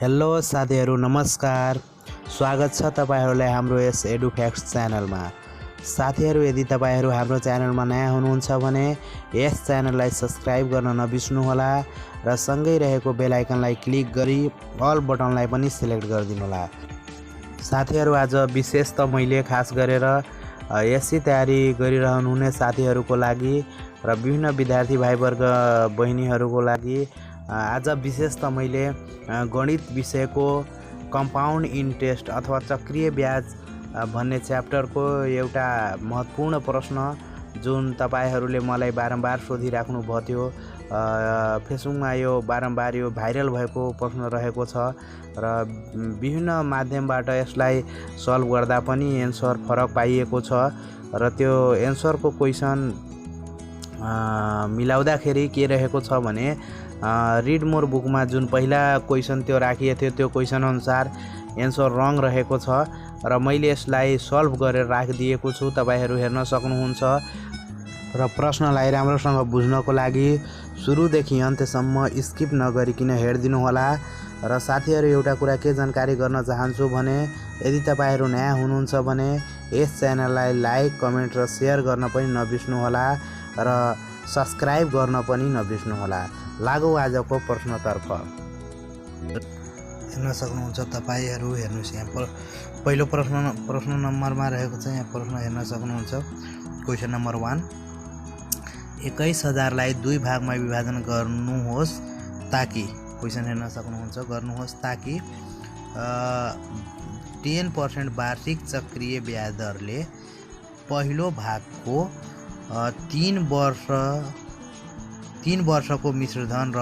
Hello साथीहरू नमस्कार। स्वागत छ तपाईहरुलाई हाम्रो यस एडुफ्याक्ट्स च्यानलमा। साथीहरू यदि तपाईहरु हाम्रो च्यानलमा नयाँ हुनुहुन्छ भने यस च्यानललाई सब्स्क्राइब गर्न नबिर्सनुहोला र सँगै रहेको बेल आइकनलाई क्लिक गरी अल बटनलाई पनि सिलेक्ट गरिदिनु होला। साथीहरू आज विशेष त मैले खास गरेर एससी तयारी गरिरहनुहुने साथीहरूको लागि र विभिन्न विद्यार्थी भाइवर्ग बहिनीहरूको लागि आज विशेष त मैले गणित विषयको कम्पाउन्ड इन्ट्रेस्ट अथवा चक्रीय ब्याज भन्ने च्याप्टरको एउटा महत्त्वपूर्ण प्रश्न जुन तपाईहरूले मलाई बारम्बार सोधिराख्नु भयो फेसबुकमा यो बारम्बार यो भाइरल भएको प्रश्न रहेको छ र विभिन्न माध्यमबाट यसलाई सल्भ गर्दा पनि एन्सर फरक पाइएको छ र त्यो एन्सरको क्वेसन मिलाउँदाखेरि के रहेको छ भने रिड मोर बुकमा जुन पहिला क्वेसन त्यो राखिएको थियो त्यो क्वेसन अनुसार एन्सर रङ रहेको छ र मैले यसलाई सल्भ गरेर राखिदिएको छु। तपाईहरू हेर्न सक्नुहुन्छ र प्रश्नलाई राम्रोसँग बुझ्नको लागि सुरुदेखि अन्त्यसम्म स्किप नगरिकन हेर्दिनु होला। र साथीहरू एउटा कुरा के जानकारी गर्न चाहन्छु भने यदि तपाईहरू नयाँ हुनुहुन्छ भने यस च्यानललाई लाइक कमेन्ट र सेयर गर्न पनि नबिर्सनु होला र सब्स्क्राइब गर्न पनि नबिर्सनु होला। लागौ आजको प्रश्नतर्फ। हेर्न सक्नुहुन्छ तपाईहरू हेर्नुस् यहाँ पहिलो प्रश्न नम्बरमा रहेको छ। यहाँ प्रश्न हेर्न सक्नुहुन्छ क्वेसन नम्बर 1 21,000लाई 2 भागमा विभाजन गर्नुहोस् ताकि क्वेसन हेर्न सक्नुहुन्छ गर्नुहोस् ताकि 10% वार्षिक चक्रीय ब्याज दरले पहिलो भागको 3 वर्षको मिश्रधन र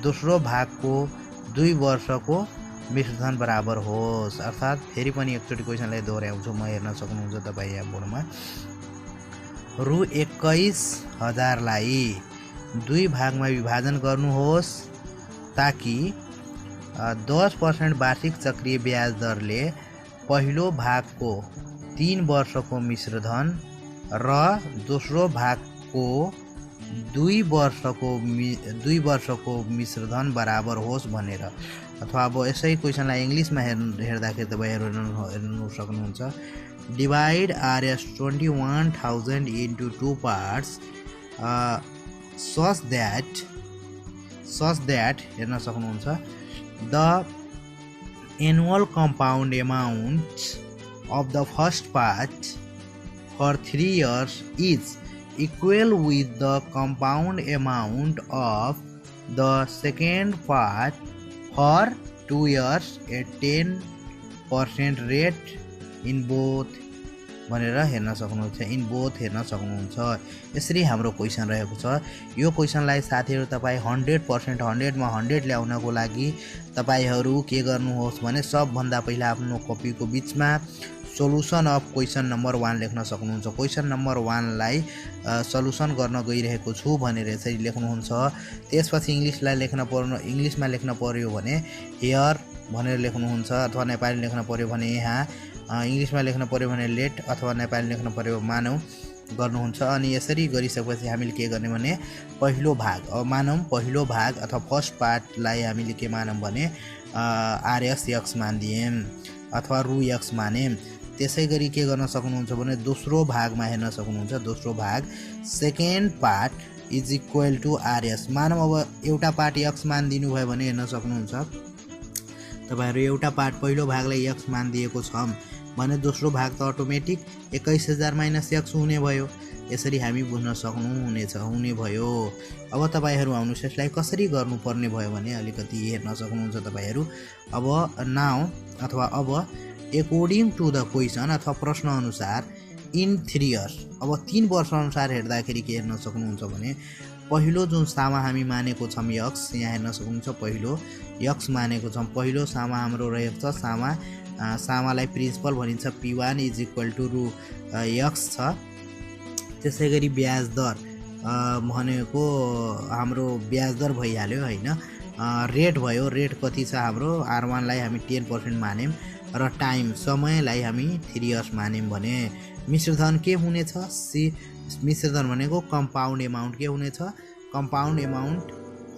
दोस्रो भागको 2 वर्षको मिश्रधन बराबर होस्। अर्थात् फेरि पनि एकचोटि क्वेसनलाई दोहोऱ्याउँछु म। हेर्न सक्नुहुन्छ तपाईँ यहाँ बोर्डमा रु 21,000लाई 2 भागमा विभाजन गर्नुहोस् ताकि 10% वार्षिक चक्रीय ब्याज दरले पहिलो भागको 3 वर्षको मिश्रधन र दोस्रो भागको 2 वर्षको मिश्रधन बराबर होस् भनेर। अथवा अब यसै क्वेसनलाई इङ्ग्लिसमा हेर्दाखेरि तपाईँहरू हेर्नु सक्नुहुन्छ divide RS 21,000 into 2 parts such that हेर्न सक्नुहुन्छ the annual compound amount of the first part for 3 years is equal with the compound amount of the second part for 2 years at 10% rate in both भनेर हेर्न सक्नुहुन्छ। In both हेर्न सक्नुहुन्छ। यसरी हाम्रो question रहेको छ। यो क्वेसनलाई साथीहरू तपाईँ 100% 100मा 100 ल्याउनको लागि तपाईहरू के गर्नुहोस् भने सबभन्दा पहिला आफ्नो कपीको बिचमा सोलुसन अफ क्वेसन नम्बर 1 लेख्न सक्नुहुन्छ। क्वेसन नम्बर 1 लाई सल्युसन गर्न गइरहेको छु भनेर यसरी लेख्नुहुन्छ। त्यसपछि इङ्ग्लिसमा लेख्न पर्यो भने हियर भनेर लेख्नुहुन्छ अथवा नेपाली लेख्न पर्यो भने यहाँ, इङ्ग्लिसमा लेख्न पर्यो भने लेट अथवा नेपाली लेख्न पर्यो मानौ गर्नुहुन्छ। अनि यसरी गरिसकेपछि हामीले के गर्ने भने पहिलो भाग मानौ पहिलो भाग अथवा फर्स्ट पार्टलाई हामीले के मानौँ भने RS x मानिदियौँ अथवा रु x मान्यौँ। त्यसै गरी के गर्न सक्नुहुन्छ भने दोस्रो भागमा हेर्न सक्नुहुन्छ दोस्रो भाग second part is equal to RS मानौँ। अब एउटा पार्ट x मानिदिनु भयो भने हेर्न सक्नुहुन्छ तपाईहरू एउटा पार्ट पहिलो भागलाई x मानिदिएको छ भने दोस्रो भाग त अटोमेटिक 21,000 माइनस x हुने भयो। यसरी हामी बुझ्न हुने भयो। अब तपाईहरू आउनुहोस् यसलाई कसरी गर्नुपर्ने भयो भने अलिकति हेर्न सक्नुहुन्छ तपाईहरू। अब नाउ अथवा अब एकॉर्डिङ टु द क्वेसन अथवा प्रश्न अनुसार इन 3 इयर्स अब 3 वर्ष अनुसार हेर्दाखेरि के हेर्न सक्नुहुन्छ भने पहिलो जुन सामा हामी मानेको छौँ x यहाँ हेर्न सक्नुहुन्छ पहिलो x मानेको छौँ। पहिलो सामा हाम्रो रहेको छ सामालाई प्रिन्सिपल भनिन्छ P1 इज इक्वल टु रु x छ। त्यसै गरी ब्याज दर भनेको हाम्रो ब्याज दर भइहाल्यो होइन। रेट भयो रेट कति छ हाम्रो R1 लाई हामी 10% मान्यौँ र टाइम समयलाई हामी 3 इयर्स मान्यौँ भने मिश्रधन के हुनेछ मिश्रधन भनेको कम्पाउन्ड एमाउन्ट के हुनेछ कम्पाउन्ड एमाउन्ट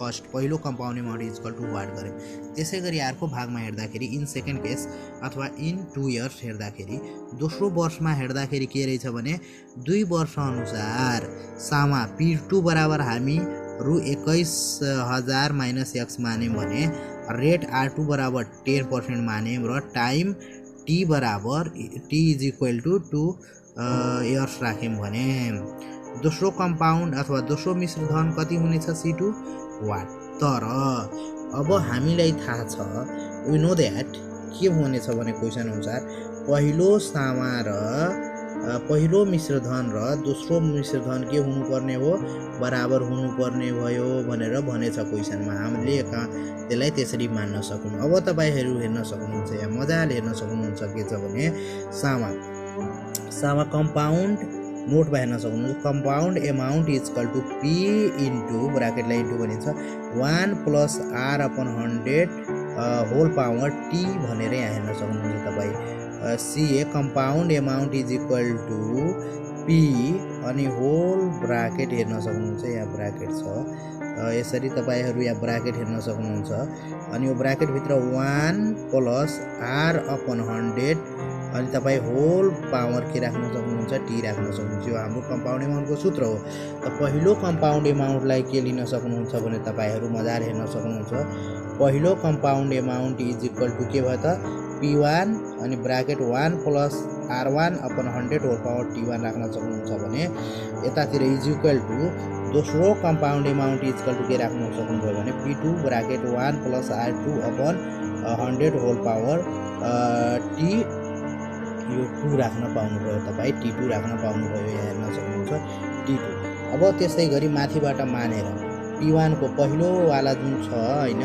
फर्स्ट पहिलो compound amount is equal to what गऱ्यौँ। त्यसै गरी अर्को भागमा हेर्दाखेरि इन सेकेन्ड केस अथवा इन 2 इयर्स हेर्दाखेरि दोस्रो वर्षमा हेर्दाखेरि के रहेछ भने 2 वर्ष अनुसार सामा P2 बराबर हामी रु 21,000 माइनस एक्स मान्यौँ भने रेट R2 बराबर 10% मान्यौँ र टाइम T बराबर T is equal to 2 years राख्यौँ भने दोस्रो कम्पाउन्ड अथवा दोस्रो मिश्रधन कति हुनेछ C2 वाट। तर अब हामीलाई थाहा छ वी नो द्याट के हुनेछ भने क्वेसन अनुसार पहिलो सामा र पहिलो मिश्रधन र दोस्रो मिश्रधन के हुनुपर्ने हो बराबर हुनुपर्ने भयो भनेर भनेछ क्वेसनमा। हामीले त्यसलाई त्यसरी मान्न सक्छौँ। अब तपाईहरु हेर्न सक्नुहुन्छ यहाँ मजाले हेर्न सक्नुहुन्छ के छ भने सामा कम्पाउन्ड नोट हेर्न सक्नुहुन्छ compound amount is equal to P into ब्राकेटलाई इन्टु भनिन्छ 1 plus R upon 100 whole power T भनेर यहाँ हेर्न सक्नुहुन्छ तपाई। CA compound amount is equal to P अनि होल ब्राकेट हेर्न सक्नुहुन्छ यहाँ ब्राकेट छ यसरी तपाईहरु यहाँ ब्राकेट हेर्न सक्नुहुन्छ अनि यो ब्राकेट भित्र 1 प्लस R अपन 100 अनि तपाई होल पावर के राख्न सक्नुहुन्छ T राख्न सक्नुहुन्छ। यो हाम्रो कम्पाउन्ड एमाउन्टको सूत्र हो। त पहिलो कम्पाउन्ड एमाउन्टलाई के लिन सक्नुहुन्छ भने तपाईहरु मजाले हेर्न सक्नुहुन्छ पहिलो compound amount is equal to के भयो त P1 अनि bracket 1 plus R1 upon 100 whole power T1 राख्न सक्नुहुन्छ भने यतातिर इज इक्वल टु दोस्रो compound amount is equal to के राख्न सक्नुहुन्छ भने P2 bracket 1 plus R2 upon 100 whole power T यो 2 राख्न पाउनुभयो तपाई T2 राख्न पाउनुभयो यहाँ हेर्न सक्नुहुन्छ T2। अब त्यसै गरी माथिबाट मानेर P1 को पहिलो वाला जुन छ हैन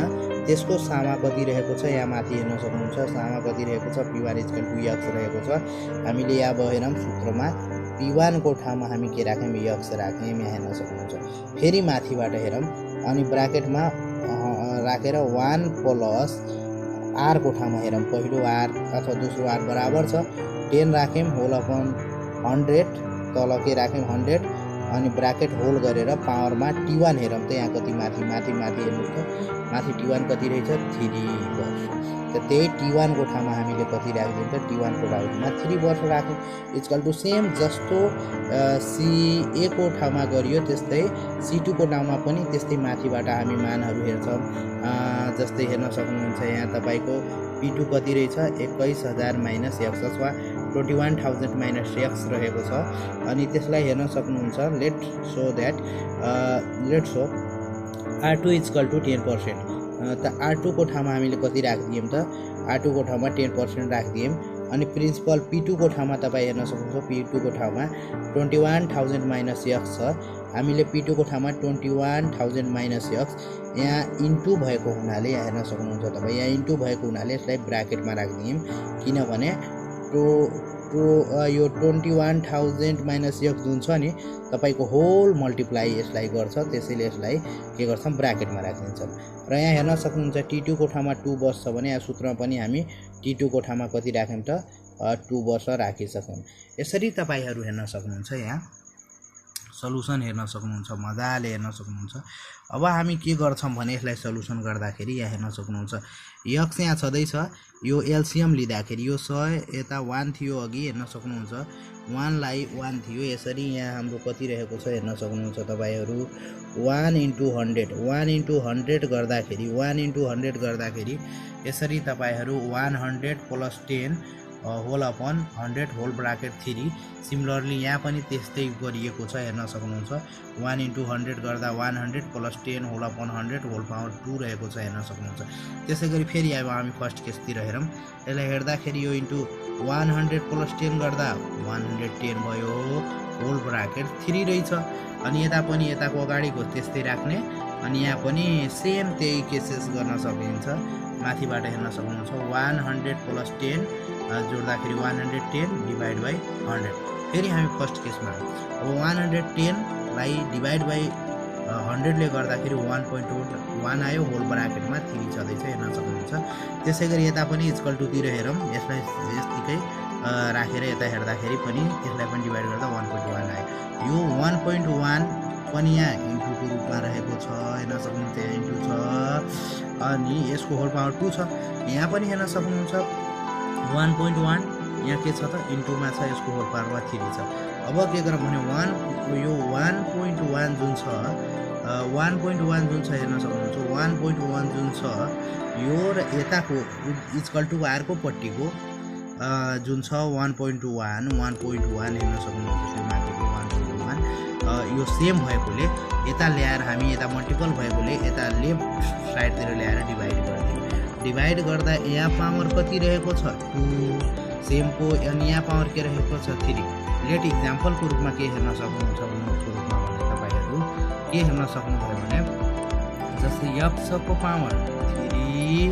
त्यसको सामा कति रहेको छ यहाँ माथि हेर्न सक्नुहुन्छ सामा कति रहेको छ P1 is equal to x रहेको छ। हामीले यहाँ हेरौँ सूत्रमा P1 को ठाउँमा हामी के राख्यौँ x राख्यौँ यहाँ हेर्न सक्नुहुन्छ। फेरि माथिबाट हेरौँ अनि ब्राकेटमा राखेर 1 प्लस R को ठाउँमा हेरौँ पहिलो R अथवा दोस्रो R बराबर छ 10 राख्यौँ होल अपन 100 तल के राख्यौँ 100 अनि ब्राकेट होल गरेर पावरमा T1 हेरौँ त यहाँ कति माथि हेर्नुस् त माथि T1 कति रहेछ 3 वर्ष। त त्यही T1 को ठाउँमा हामीले कति राख्दियौँ त T1 को ठाउँमा 3 वर्ष राख्यौँ इक्वल टु सेम जस्तो CA को ठाउँमा गरियो त्यस्तै C2 को ठाउँमा पनि त्यस्तै माथिबाट हामी मानहरु हेर्छौं। जस्तै हेर्न सक्नुहुन्छ यहाँ तपाईको P2 कति रहेछ 21,000 माइनस x अथवा 21,000 माइनस x रहेको छ अनि त्यसलाई हेर्न सक्नुहुन्छ let so R2 is equal to 10%। त R2 को ठाउँमा हामीले कति राख्दियौं त R2 को ठाउँमा 10% राख्दियौं अनि प्रिन्सिपल P2 को ठाउँमा तपाई हेर्न सक्नुहुन्छ P2 को ठाउँमा 21,000 माइनस x छ हामीले P2 को ठाउँमा 21,000 माइनस x यहाँ इन्टु भएको हुनाले यहाँ हेर्न सक्नुहुन्छ तपाई यहाँ इन्टु भएको हुनाले यसलाई ब्राकेटमा राख्दियौं किनभने यो 21,000 माइनस x जुन छ नि तपाईको होल मल्टिप्लाई यसलाई गर्छ त्यसैले यसलाई के गर्छौं ब्राकेटमा राखिदिन्छौं। र यहाँ हेर्न सक्नुहुन्छ T2 को ठाउँमा 2 वर्ष छ भने यहाँ सूत्रमा पनि हामी T2 को ठाउँमा कति राख्यौं त 2 वर्ष राखिसक्यौं। यसरी तपाईहरु हेर्न सक्नुहुन्छ यहाँ सल्युसन हेर्न सक्नुहुन्छ मजाले हेर्न सक्नुहुन्छ। अब हामी के गर्छौं भने यसलाई सल्युसन गर्दाखेरि यहाँ हेर्न सक्नुहुन्छ x यहाँ छदै छ यो एलसीएम लिँदाखेरि यो 100 यता 1 थियो अघि हेर्न सक्नुहुन्छ 1 लाई 1 थियो यसरी यहाँ हाम्रो कति रहेको छ हेर्न सक्नुहुन्छ तपाईहरु 1 into 100 गर्दाखेरि यसरी तपाईहरु 100 plus 10 whole upon 100 whole bracket 3 similarly यहाँ पनि त्यस्तै गरिएको छ हेर्न सक्नुहुन्छ 1 into 100 गर्दा 100 plus 10 whole upon 100 whole power 2 रहेको छ हेर्न सक्नुहुन्छ। त्यसैगरी फेरि अब हामी फर्स्ट केस तिर हेरौं यसलाई हेर्दाखेरि यो इन्टु 100 plus 10 गर्दा 110 भयो होल ब्राकेट 3 रहेछ अनि यता पनि यताको अगाडिको त्यस्तै राख्ने अनि यहाँ पनि सेम त्यही केसेस गर्न सकिन्छ। माथिबाट हेर्न सक्नुहुन्छ 100 plus 10 जोड्दाखेरि 110 डिवाइड बाइ 100। फेरि हामी फर्स्ट केसमा अब 110 लाई डिवाइड बाइ 100 ले गर्दाखेरि 1.1 आयो होल ब्राकेटमा 3 छदैछ हेर्न सक्नुहुन्छ। त्यसैगरी यता पनि इक्वल टु तिर हेरौं यसलाई यतिकै राखेर यता हेर्दाखेरि पनि यसलाई पनि डिवाइड गर्दा 1.1 आयो। यो 1.1 पनि यहाँ इन्टुको रूपमा रहेको छ, हेर्न सक्नुहुन्छ यहाँ इन्टु छ। अनि यसको होल पावर 2 छ, यहाँ पनि हेर्न सक्नुहुन्छ 1.1 यहाँ के छ त इन्टुमा छ, यसको होल पावरमा 3 छ। अब के गरौँ भने यो 1.1 जुन छ 1.1 जुन छ हेर्न सक्नुहुन्छ 1.1 जुन छ यो र यताको इक्वल टु आरको पट्टिको जुन छ 1.1 हेर्न सक्नुहुन्छ त्यो माथिको 1.1 यो सेम भएकोले यता ल्याएर हामी यता मल्टिपल भएकोले यता लेफ्ट साइडतिर ल्याएर डिभाइड गर्दा यहाँ पावर कति रहेको छ 2 सेमको, अनि यहाँ पावर के रहेको छ 3। लेट इक्जाम्पलको रूपमा के हेर्न सक्नुहुन्छ नोटको रूपमा भने तपाईहरु के हेर्न सक्नुभयो भने जस्तै x को पावर 3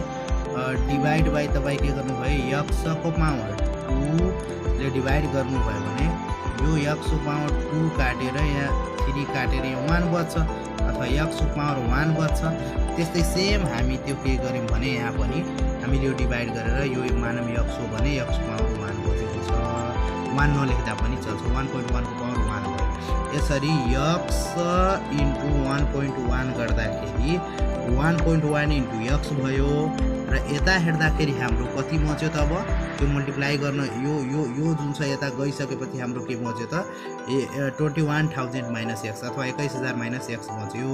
डिभाइड बाइ तपाई के गर्नुभयो x को पावर 2 ले डिभाइड गर्नुभयो भने यो x को पावर 2 काटेर यहाँ 3 काटेर यहाँ 1 बच्छ अथवा x को पावर 1 बच्छ। त्यस्तै सेम हामी त्यो के गर्यौं भने यहाँ पनि हामीले यो डिभाइड गरेर यो मानम x हो भने x को पावर 1 बचेको छ, 1 नलेख्दा पनि चल्छ, 1.1 को पावर 1 भयो। यसरी x इन्टु 1.1 गर्दाखेरि 1.1 इन्टु x भयो र यता हेर्दाखेरि हाम्रो कति बच्यो त अब त्यो मल्टिप्लाई गर्न यो जुन छ यता गइसकेपछि हाम्रो के बच्यो त 21,000 माइनस x अथवा 21,000 माइनस x बच्यो।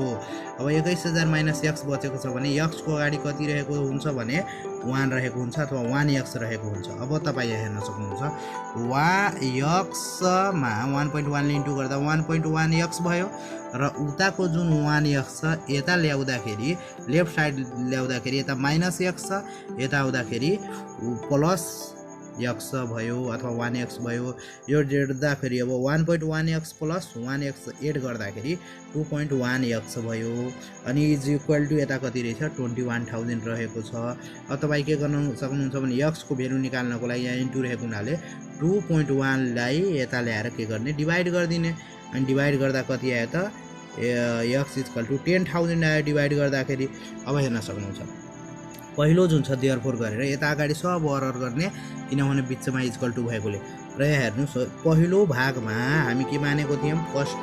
अब 21,000 माइनस x बचेको छ भने x को अगाडि कति रहेको हुन्छ भने 1 रहेको हुन्छ अथवा 1x रहेको हुन्छ। अब तपाईँ यहाँ हेर्न सक्नुहुन्छ x मा 1.1 ले इन्टु गर्दा 1.1x भयो र उताको जुन 1x छ यता ल्याउँदाखेरि लेफ्ट साइड ल्याउँदाखेरि यता माइनस x छ, यता आउँदाखेरि प्लस x भयो अथवा 1x भयो। यो जोड्दाखेरि अब 1.1x प्लस 1x एड गर्दाखेरि 2.1x भयो अनि इज इक्वल टु यता कति रहेछ 21,000 रहेको छ। अब तपाईँ के गर्न सक्नुहुन्छ भने x को भ्यालु निकाल्नको लागि यहाँ इन्टु रहेको हुनाले 2.1 लाई यता ल्याएर के गर्ने डिभाइड गरिदिने, अनि डिभाइड गर्दा कति आयो त x इक्वल टु 10,000 आयो डिभाइड गर्दाखेरि। अब हेर्न सक्नुहुन्छ पहिलो जुन छ देयरफोर गरेर यता अगाडि सब अरर गर्ने किनभने बिचमा इक्वल टु भएकोले र यहाँ हेर्नुस् पहिलो भागमा हामी के मानेको थियौं फर्स्ट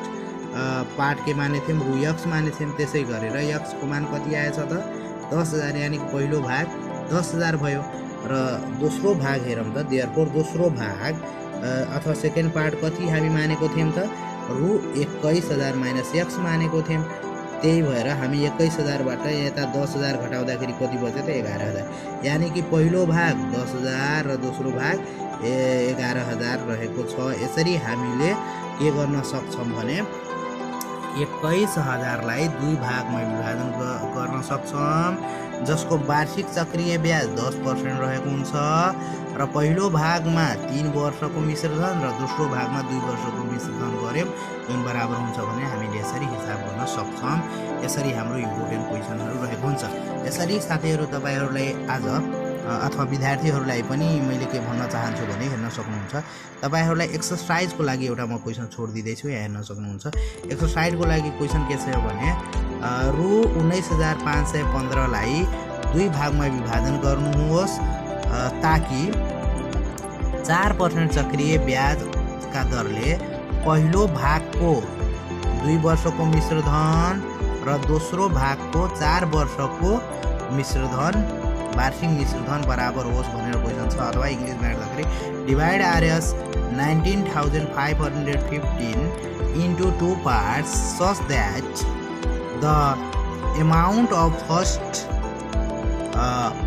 पार्ट के मानेको थियौं रु x मानेको थियौं, त्यसै गरेर x को मान कति आएछ त 10,000 यानी पहिलो भाग 10,000 भयो र दोस्रो भाग हेरौँ त देयरफोर दोस्रो भाग अथवा सेकेन्ड पार्ट कति हामी मानेको थियौं त रु 21,000 माइनस x मानेको थियौं। त्यही भएर हामी 21,000 बाट यता 10,000 घटाउँदाखेरि कति बच्यो त 11,000 यानी कि पहिलो भाग 10,000 र दोस्रो भाग 11,000 रहेको छ। यसरी हामीले के गर्न सक्छौं भने 21,000 लाई दुई भागमा विभाजन गर्न सक्छौं जसको वार्षिक चक्रीय ब्याज 10% रहेको हुन्छ र पहिलो भागमा 3 वर्षको मिश्रधन र दोस्रो भागमा 2 वर्षको मिश्रधन गर्यौं जुन बराबर हुन्छ भने हामीले यसरी हिसाब गर्न सक्छौं। यसरी हाम्रो इम्पोर्टेन्ट क्वेशनहरु रहेको हुन्छ। यसरी साथीहरु तपाईहरुलाई आज अथवा विद्यार्थीहरुलाई पनि मैले के भन्न चाहन्छु भने हेर्न सक्नुहुन्छ तपाईहरुलाई एक्सरसाइजको लागि एउटा म क्वेशन छोड्दिदै छु। यहाँ हेर्न सक्नुहुन्छ एक्सरसाइजको लागि क्वेशन के छ भने रु 19,515 लाई दुई भागमा विभाजन गर्नुहोस् ताकि 4% चक्रीय ब्याजका दरले पहिलो भागको 2 वर्षको मिश्रधन र दोस्रो भागको 4 वर्षको मिश्रधन वार्षिक मिश्रधन बराबर होस् भनेर क्वेशन छ। अथवा इंग्लिशमा हेर्दाखेरि divide RS 19,515 into 2 parts such that the amount of first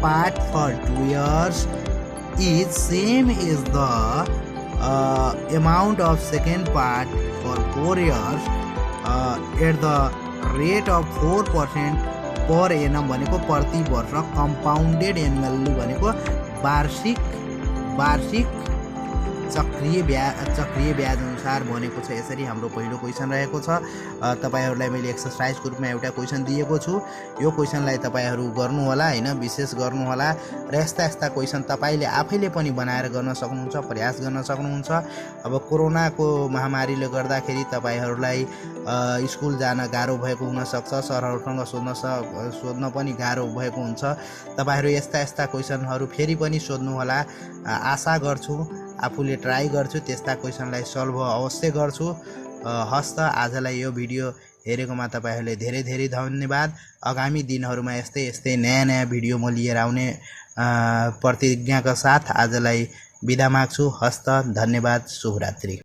part for 2 years is same as the amount of second part for 4 years at the rate of 4% per annum भनेको प्रति वर्ष कम्पाउन्डेड एनुअली भनेको वार्षिक चक्रीय ब्याज अनुसार भनेको छ। यसरी हाम्रो पहिलो क्वेशन रहेको छ। तपाईहरुलाई मैले एक्सरसाइजको रूपमा एउटा क्वेशन दिएको छु। यो क्वेशनलाई तपाईहरु गर्नु होला हैन विशेष गर्नु होला र यस्ता क्वेशन तपाईले आफैले पनि बनाएर गर्न सक्नुहुन्छ, प्रयास गर्न सक्नुहुन्छ। अब कोरोनाको महामारीले गर्दाखेरि तपाईहरुलाई स्कुल जान गाह्रो भएको हुन सक्छ, सरहरुसँग सोध्न पनि गाह्रो भएको हुन्छ। तपाईहरु यस्ता क्वेशनहरु फेरि पनि सोध्नु होला। आशा गर्छु आफूले ट्राई गर्छु त्यस्ता क्वेशनलाई सल्भ अवश्य गर्छु हस्त आजलाई यो भिडियो हेरेकोमा तपाईहरुले धेरै धेरै धन्यवाद। आगामी दिनहरुमा यस्तै यस्तै नयाँ नयाँ भिडियो म लिएर आउने प्रतिज्ञाका साथ आजलाई बिदा माग्छु। हस्त, धन्यवाद, शुभरात्रि।